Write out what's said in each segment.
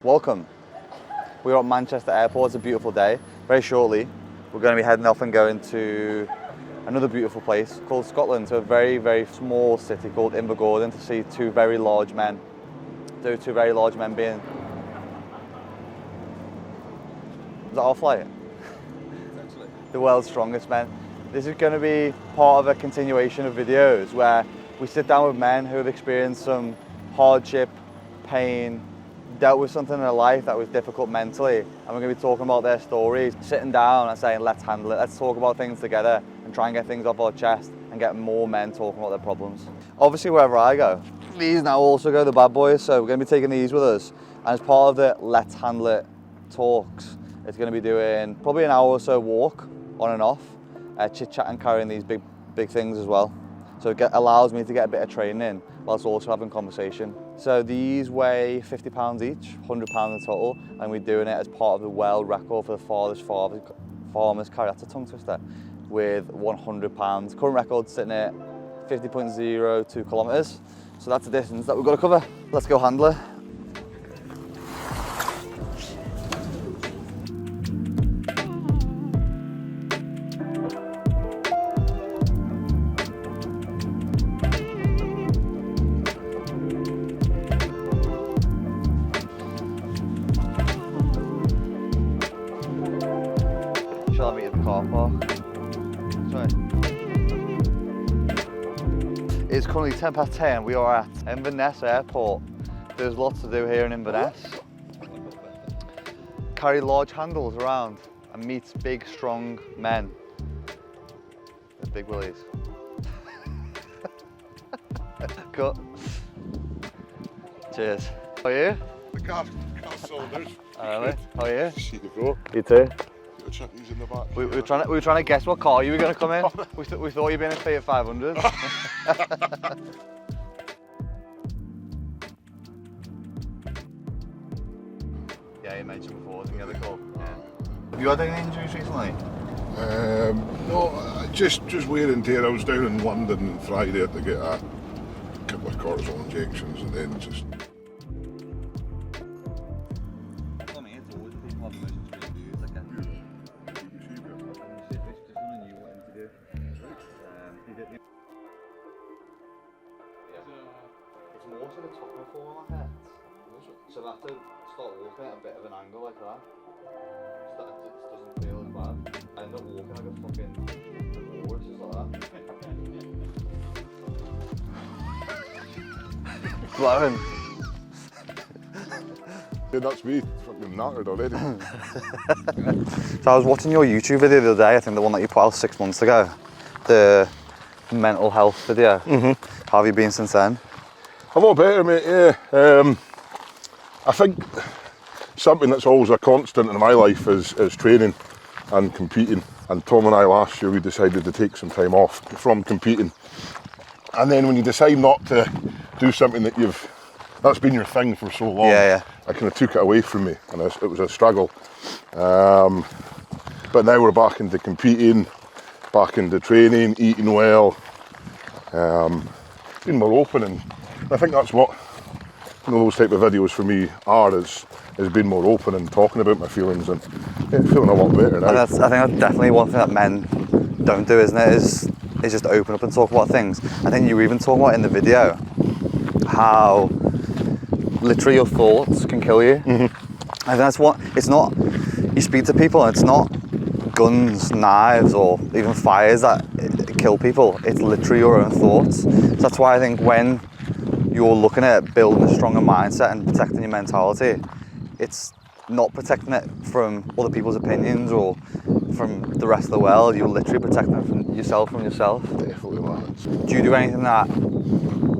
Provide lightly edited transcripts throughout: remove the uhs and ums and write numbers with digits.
Welcome. We're at Manchester Airport. It's a beautiful day. Very shortly, we're going to be heading off and going to another beautiful place called Scotland, to a very, very small city called Invergordon, to see two very large men. Those two very large men being... Is that our flight? The world's strongest men. This is going to be part of a continuation of videos where we sit down with men who have experienced some hardship, pain, dealt with something in their life that was difficult mentally, and we're going to be talking about their stories, sitting down and saying, let's handle it, let's talk about things together and try and get things off our chest and get more men talking about their problems. Obviously, wherever I go, these now also go the bad boys, so we're going to be taking these with us, and as part of the Let's Handle It talks, it's going to be doing probably an hour or so walk on and off, chit-chat and carrying these big things as well. So it allows me to get a bit of training in whilst also having conversation. So these weigh £50 each, £100 in total, and we're doing it as part of the world record for the farthest farmers carry, that's a tongue twister, with £100. Current record sitting at 50.02 kilometres. So that's the distance that we've got to cover. Let's go handle it. Shall I meet at the car park? Sorry. It's currently 10:10. We are at Inverness Airport. There's lots to do here in Inverness. Carry large handles around and meet big, strong men. With big willies. Cut. Cheers. How are you? The car's sold out. How are you? See you go. You too. Your chutney's in the back. We were trying to guess what car you were going to come in. we thought you'd been in Fiat 500. Yeah, you mentioned before, wasn't it? Cool. Yeah. Have you had any injuries recently? No, just wear and tear. I was down in London Friday to get a couple of cortisone injections, and then just. More to the top of the fall on my head. So I have to start walking at a bit of an angle like that. So that it doesn't feel as bad. I end up walking like a fucking walrus, just like that. Blowing. Yeah, that's me, fucking knackered already. So I was watching your YouTube video the other day, I think the one that you put out 6 months ago. The mental health video. How have you been since then? A lot better, mate, yeah. I think something that's always a constant in my life is training and competing. And Tom and I last year, we decided to take some time off from competing. And then when you decide not to do something that's been your thing for so long, yeah. I kind of took it away from me, and it was a struggle. But now we're back into competing, back into training, eating well, being more open, and I think that's what those type of videos for me are, is being more open and talking about my feelings, and feeling a lot better now. And I think that's definitely one thing that men don't do, isn't it? Is just open up and talk about things. I think you were even talking about in the video how literally your thoughts can kill you. I think that's what, it's not, you speak to people and it's not guns, knives or even fires that kill people, it's literally your own thoughts. So that's why I think when you're looking at building a stronger mindset and protecting your mentality, it's not protecting it from other people's opinions or from the rest of the world. You're literally protecting it from yourself. Definitely, man. Do you do anything that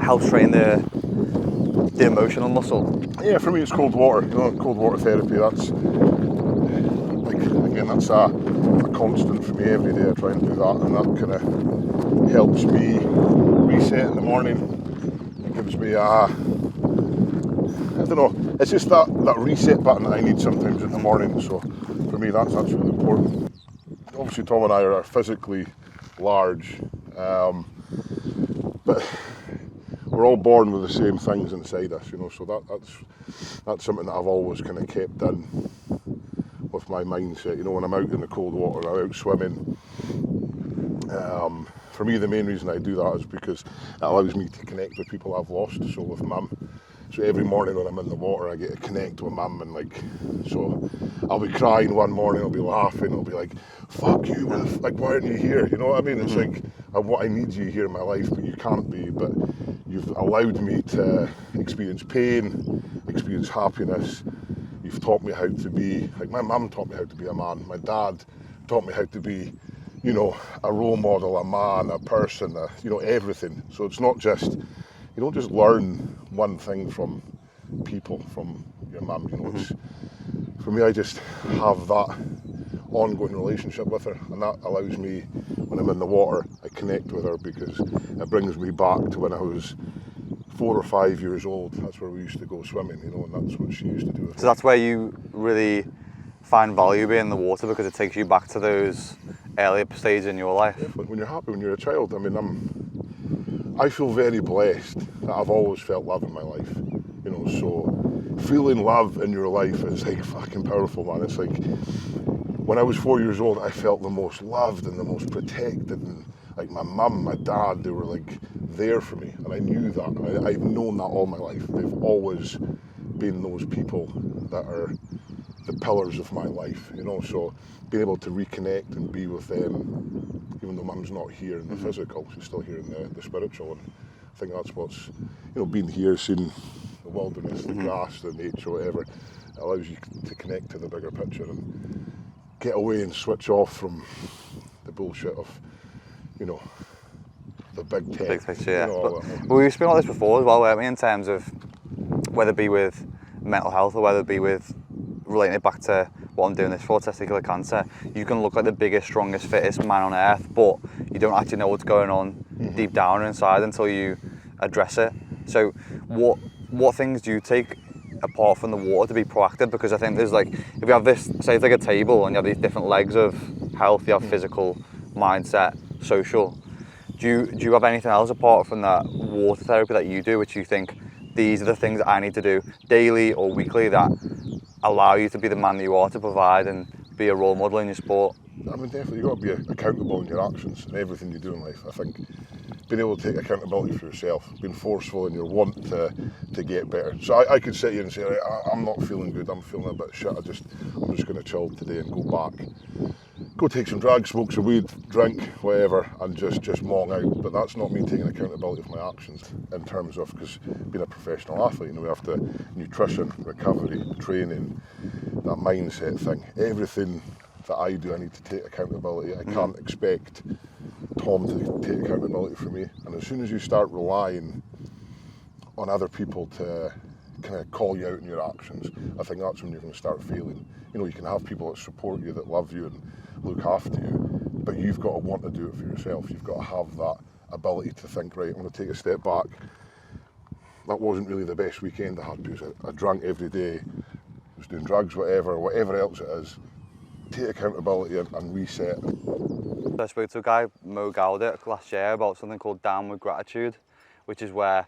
helps train the emotional muscle? Yeah, for me it's cold water. Cold water therapy. That's that's a constant for me every day. I try and do that, and that kind of helps me reset in the morning. Gives me I don't know, it's just that reset button that I need sometimes in the morning, so for me that's really important. Obviously Tom and I are physically large, but we're all born with the same things inside us, you know, so that's something that I've always kind of kept in with my mindset. You know, when I'm out in the cold water, I'm out swimming, for me the main reason I do that is because it allows me to connect with people I've lost, so with mum. So every morning when I'm in the water, I get to connect with mum, and like, so I'll be crying one morning, I'll be laughing, I'll be like, fuck you, like, why aren't you here? You know what I mean? It's like, I need you here in my life, but you can't be, but you've allowed me to experience pain, experience happiness. You've taught me how to be, like my mum taught me how to be a man, my dad taught me how to be, you know, a role model, a man, a person, you know, everything. So it's not just, you don't just learn one thing from people, from your mum, you know. It's, for me, I just have that ongoing relationship with her, and that allows me, when I'm in the water, I connect with her because it brings me back to when I was 4 or 5 years old. That's where we used to go swimming, you know, and that's what she used to do with me. So that's where you really find value being in the water, because it takes you back to those earlier stages in your life. Definitely. When you're happy, when you're a child, I mean, I feel very blessed that I've always felt love in my life, you know, so feeling love in your life is like fucking powerful, man. It's like, when I was 4 years old, I felt the most loved and the most protected, and like my mum, my dad, they were like there for me, and I knew that. I've known that all my life. They've always been those people that are the pillars of my life, you know, so being able to reconnect and be with them, even though mum's not here in the physical, she's still here in the spiritual, and I think that's what's, you know, being here, seeing the wilderness, the grass, the nature, whatever, it allows you to connect to the bigger picture and get away and switch off from the bullshit of, you know, the big tech. Big picture, yeah. You know, all that. Well, we've spoken about this before as well, weren't we, in terms of whether it be with mental health or whether it be with relating it back to what I'm doing this for, testicular cancer. You can look like the biggest, strongest, fittest man on earth, but you don't actually know what's going on deep down inside until you address it. So what things do you take apart from the water to be proactive? Because I think there's like, if you have this, say it's like a table and you have these different legs of health, you have physical, mindset, social. Do you have anything else apart from that water therapy that you do, which you think these are the things that I need to do daily or weekly that allow you to be the man that you are, to provide and be a role model in your sport? I mean, definitely you've got to be accountable in your actions and everything you do in life. I think being able to take accountability for yourself, being forceful in your want to get better. So I could sit here and say, right, I'm not feeling good, I'm feeling a bit shit, I'm just going to chill today and go back. Go take some drugs, smoke some weed, drink, whatever, and just mong out. But that's not me taking accountability for my actions in terms of, because being a professional athlete, you know, we have to, nutrition, recovery, training, that mindset thing, everything that I do, I need to take accountability. I can't expect Tom to take accountability for me. And as soon as you start relying on other people to kind of call you out in your actions, I think that's when you're going to start failing. You know, you can have people that support you, that love you and look after you, but you've got to want to do it for yourself. You've got to have that ability to think, right, I'm going to take a step back. That wasn't really the best weekend I had because I drank every day, was doing drugs, whatever else it is. Take accountability and reset. I spoke to a guy, Mo Gowda, last year about something called downward gratitude, which is where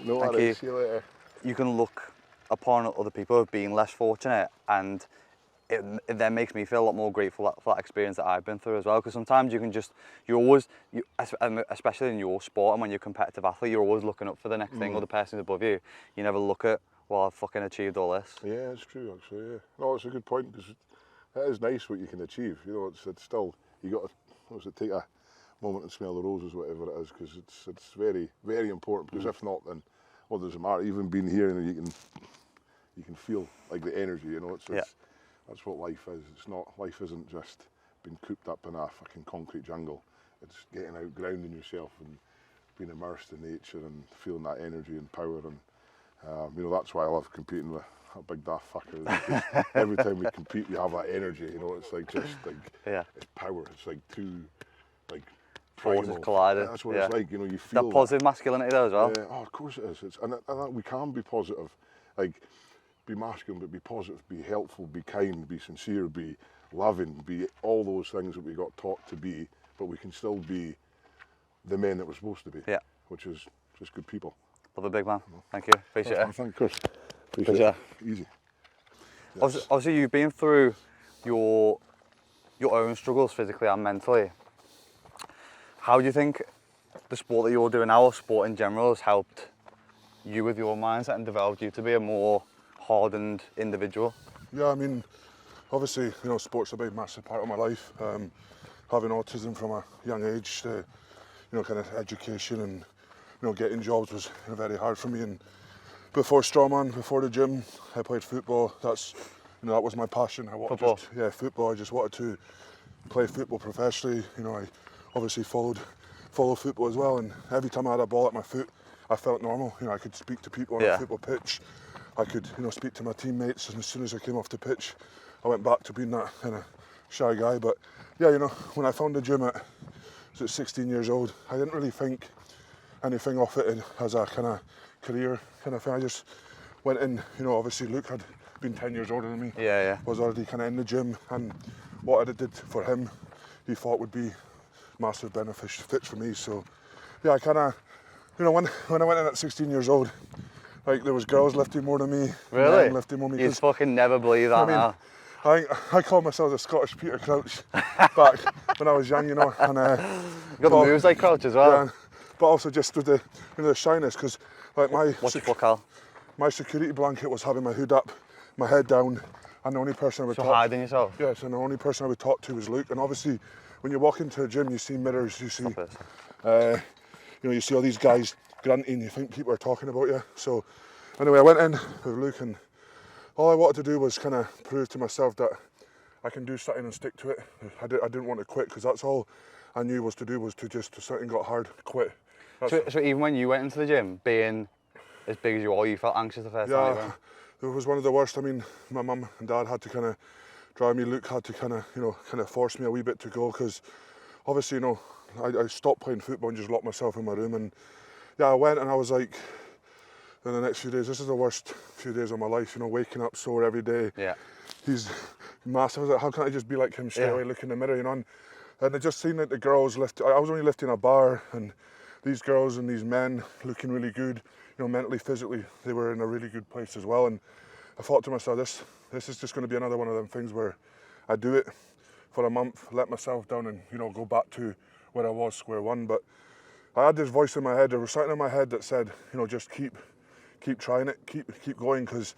No, Thank all right, you. see you later. you can look upon other people as being less fortunate, and it then makes me feel a lot more grateful for that experience that I've been through as well. Because sometimes you can just, especially in your sport and when you're a competitive athlete, you're always looking up for the next thing or the person above you. You never look at, well, I've fucking achieved all this. Yeah, it's true actually, yeah. No, it's a good point because it is nice what you can achieve. You know, it's still, you got to take a moment and smell the roses, whatever it is, because it's very, very important. Because if not, then what does it matter? Even being here, and you can feel like the energy. You know, that's what life is. It's not, life isn't just being cooped up in a fucking concrete jungle. It's getting out, grounding yourself, and being immersed in nature and feeling that energy and power. And you know, that's why I love competing with a big daft fucker. Every time we compete, we have that energy. You know, it's like just like it's power. It's like two like Forces collided. That's what it's like. You know, you That feel positive masculinity there as well. Yeah, oh, of course it is. And we can be positive, like be masculine, but be positive, be helpful, be kind, be sincere, be loving, be all those things that we got taught to be. But we can still be the men that we're supposed to be. Yeah. Which is just good people. Love a big man. Thank you. Appreciate it. Thank you, Chris. Appreciate Pleasure. it. Easy. Obviously, you've been through your own struggles physically and mentally. How do you think the sport that you're doing now, or sport in general, has helped you with your mindset and developed you to be a more hardened individual? Yeah, I mean, obviously, sport's a big, massive part of my life. Having autism from a young age, kind of education and getting jobs was very hard for me. And before strongman, before the gym, I played football. That was my passion. Football. I just wanted to play football professionally. I obviously follow football as well. And every time I had a ball at my foot, I felt normal. I could speak to people on a football pitch. I could, speak to my teammates. And as soon as I came off the pitch, I went back to being that kind of shy guy. But yeah, when I found the gym at 16 years old, I didn't really think anything of it as a kind of career kind of thing. I just went in, obviously Luke had been 10 years older than me. Was already kind of in the gym, and what I did for him, he thought would be massive fit for me. So yeah, I kind of, when I went in at 16 years old, like there was girls lifting more than me. Really? Men lifting more than me. You'd fucking never believe that now. I call myself the Scottish Peter Crouch back when I was young, and you got the moves like Crouch as well. Yeah, but also just with the shyness, because like my security blanket was having my hood up, my head down, and the only person I would hiding yourself. Yes, and the only person I would talk to was Luke. And obviously, when you walk into a gym, you see mirrors, you see, you see all these guys grunting. You think people are talking about you. So anyway, I went in with Luke, and all I wanted to do was kind of prove to myself that I can do something and stick to it. I didn't want to quit, because that's all I knew was to just something got hard, quit. So even when you went into the gym, being as big as you are, you felt anxious the first time you went? It was one of the worst. I mean, my mum and dad had to kind of drive me. Luke had to kind of force me a wee bit to go, because obviously, I stopped playing football and just locked myself in my room. And yeah, I went, and I was like, in the next few days, this is the worst few days of my life, waking up sore every day. Yeah. He's massive. I was like, how can I just be like him straight away, look in the mirror, and it just seemed like the girls I was only lifting a bar, and these girls and these men looking really good, mentally, physically, they were in a really good place as well. And I thought to myself, this is just going to be another one of them things where I do it for a month, let myself down, and go back to where I was, square one. But I had this voice in my head, there was something in my head that said, just keep trying it, keep going, because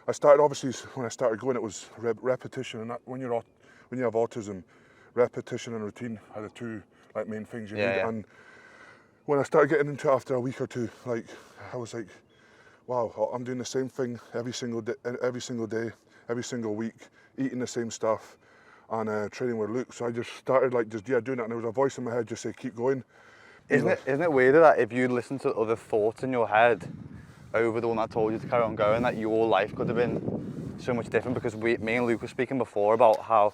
I started, obviously, when I started going, it was repetition, and that, when you have autism, repetition and routine are the two main things you need. Yeah. And when I started getting into it after a week or two, I was like, wow, I'm doing the same thing every single day, every single week, eating the same stuff, and training with Luke. So I just started doing it, and there was a voice in my head just say, keep going. Isn't it weird that if you listen to other thoughts in your head over the one that told you to carry on going, that your life could have been so much different? Because me and Luke were speaking before about how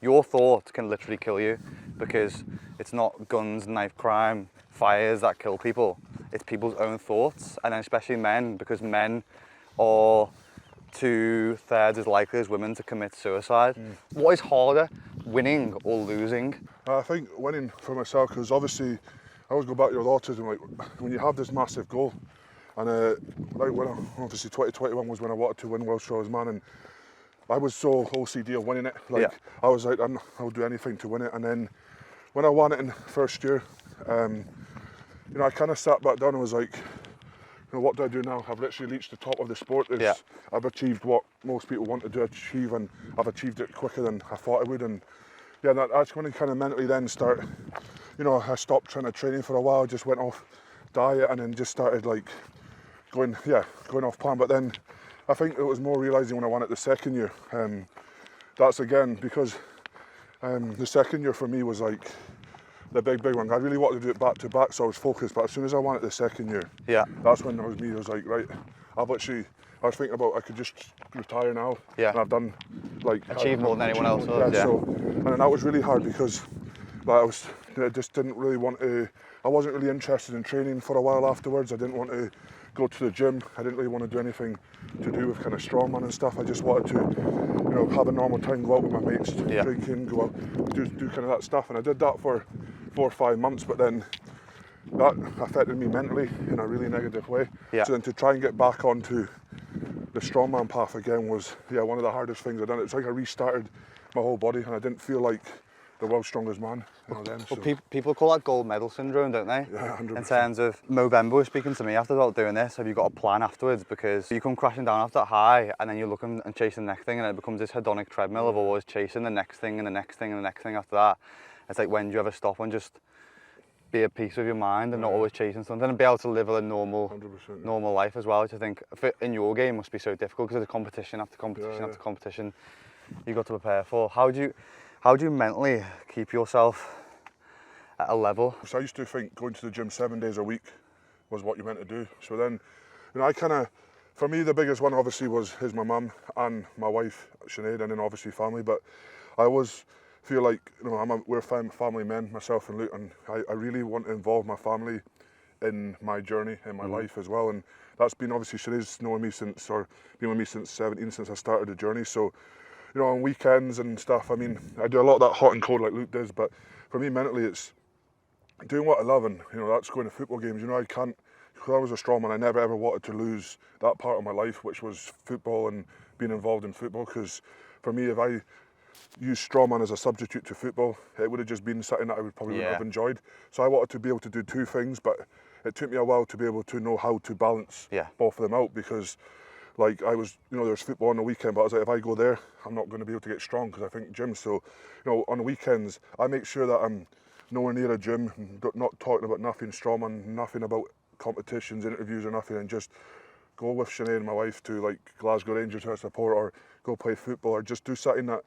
your thoughts can literally kill you, because it's not guns, knife crime, fires that kill people. It's people's own thoughts, and then especially men, because men are 2/3 as likely as women to commit suicide. What is harder, winning or losing? I think winning for myself, because obviously I always go back to with autism, when you have this massive goal, and obviously 2021 was when I wanted to win World Strongest Man, and I was so OCD of winning it. I was like, I would do anything to win it. And then when I won it in first year, I kind of sat back down and was like, what do I do now? I've literally reached the top of the sport. I've achieved what most people want to achieve, and I've achieved it quicker than I thought I would. And yeah, that's when I kind of mentally then start, I stopped trying to training for a while, just went off diet, and then just started going off plan. But then I think it was more realising when I won it the second year. That's again because the second year for me was like the big one. I really wanted to do it back to back, so I was focused. But as soon as I won it the second year, that's when it was me. I was like, right, I was thinking about I could just retire now. Yeah. And I've done achieved more than anyone else. So, and then that was really hard because I just didn't really want to. I wasn't really interested in training for a while afterwards. I didn't want to go to the gym. I didn't really want to do anything to do with kind of strongman and stuff. I just wanted to, have a normal time, go out with my mates, drinking, go out, do kind of that stuff. And I did that for 4 or 5 months. But then that affected me mentally in a really negative way. Yeah. So then to try and get back onto the strongman path again was, one of the hardest things I've done. It's like I restarted my whole body, and I didn't feel like the world's strongest man. Then. Well, people call that gold medal syndrome, don't they? Yeah, 100%. In terms of, Movember was speaking to me after about doing this, have you got a plan afterwards? Because you come crashing down after that high, and then you're looking and chasing the next thing, and it becomes this hedonic treadmill of always chasing the next thing and the next thing and the next thing after that. It's like, when do you ever stop and just be at peace with your mind and not always chasing something, and be able to live a normal 100%, life as well, which I think in your game must be so difficult, because there's competition after competition after competition you've got to prepare for. How do you mentally keep yourself at a level? So I used to think going to the gym 7 days a week was what you meant to do. So then, for me, the biggest one obviously is my mum and my wife, Sinead, and then obviously family. But I always feel like, we're family men, myself and Luke, and I really want to involve my family in my journey, in my life as well. And that's been, obviously, Sinead's known me been with me since 17, since I started the journey. So, on weekends and stuff, I do a lot of that hot and cold like Luke does, but for me mentally it's doing what I love, and that's going to football games. Because I was a strongman, I never ever wanted to lose that part of my life, which was football and being involved in football, because for me, if I used strongman as a substitute to football, it would have just been something that I would probably wouldn't have enjoyed. So I wanted to be able to do two things, but it took me a while to be able to know how to balance both of them out, because there's football on the weekend, but I was like, if I go there, I'm not going to be able to get strong, because I think gym. So, on the weekends, I make sure that I'm nowhere near a gym, not talking about nothing strongman, nothing about competitions, interviews or nothing, and just go with Sinead and my wife to like Glasgow Rangers to support, or go play football, or just do something that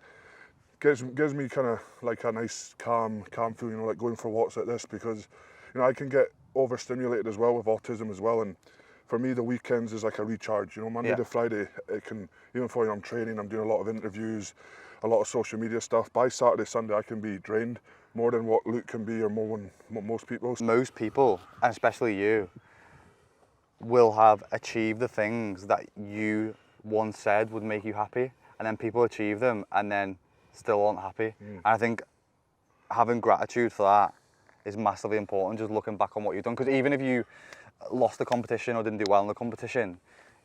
gives me kind of like a nice calm feeling, like going for walks like this, because I can get overstimulated as well with autism as well, and for me, the weekends is like a recharge. Monday to Friday, it can, even for I'm training, I'm doing a lot of interviews, a lot of social media stuff. By Saturday, Sunday, I can be drained more than what Luke can be, or more than what most people. Most people, and especially you, will have achieved the things that you once said would make you happy, and then people achieve them and then still aren't happy. And I think having gratitude for that is massively important, just looking back on what you've done, because even if you lost the competition or didn't do well in the competition,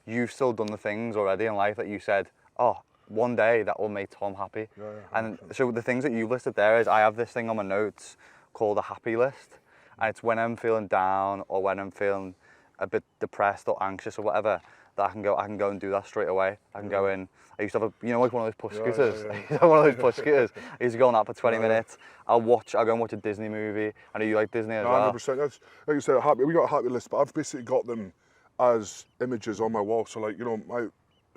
you've still done the things already in life that you said, oh, one day that will make Tom happy. And so the things that you've listed there is, I have this thing on my notes called a happy list, and it's when I'm feeling down or when I'm feeling a bit depressed or anxious or whatever, that I can go and do that straight away. I can go in. I used to have like one of those push scooters. I used to have one of those push scooters. I used to go on that for 20 minutes. I'll go and watch a Disney movie. I know you like Disney as well. 100%. That's, like you said, we got a happy list, but I've basically got them as images on my wall. So like, my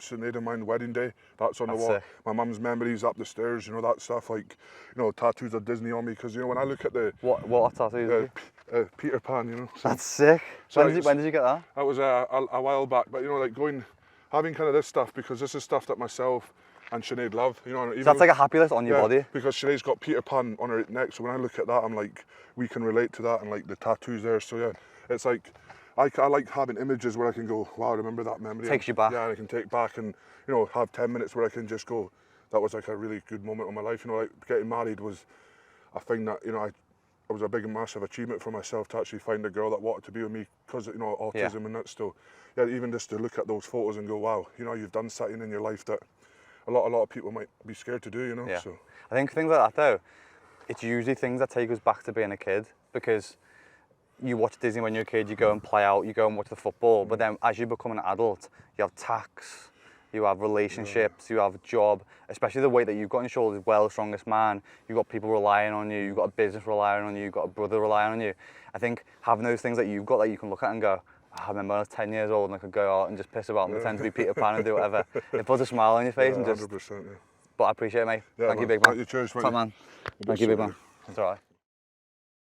Sinead and mine wedding day, that's on the wall. My mum's memories up the stairs, that stuff, like, tattoos of Disney on me, because when I look at the... What tattoos? Peter Pan, So, that's sick. So when did you get that? That was a while back, but having kind of this stuff, because this is stuff that myself and Sinead love, So that's like a happy list on your body? Because Sinead's got Peter Pan on her neck, so when I look at that, I'm like, we can relate to that, and like the tattoos there, so it's like, I like having images where I can go, wow, remember that memory. Takes you back. Yeah, and I can take back and, have 10 minutes where I can just go, that was like a really good moment of my life. Like getting married was a thing that, it was a big and massive achievement for myself to actually find a girl that wanted to be with me because, autism and that. So, even just to look at those photos and go, wow, you've done something in your life that a lot of people might be scared to do, So I think things like that, though, it's usually things that take us back to being a kid, because you watch Disney when you're a kid, you go and play out, you go and watch the football, but then as you become an adult, you have tax, you have relationships, you have a job, especially the weight that you've got on your shoulders, well, strongest man, you've got people relying on you, you've got a business relying on you, you've got a brother relying on you. I think having those things that you've got that you can look at and go, I remember when I was 10 years old and I could go out and just piss about and pretend to be Peter Pan and do whatever. It puts a smile on your face and just... 100%, But I appreciate it, mate. Yeah, Thank you, big man. Cheers, Top man. Thank you, big man. It's all right.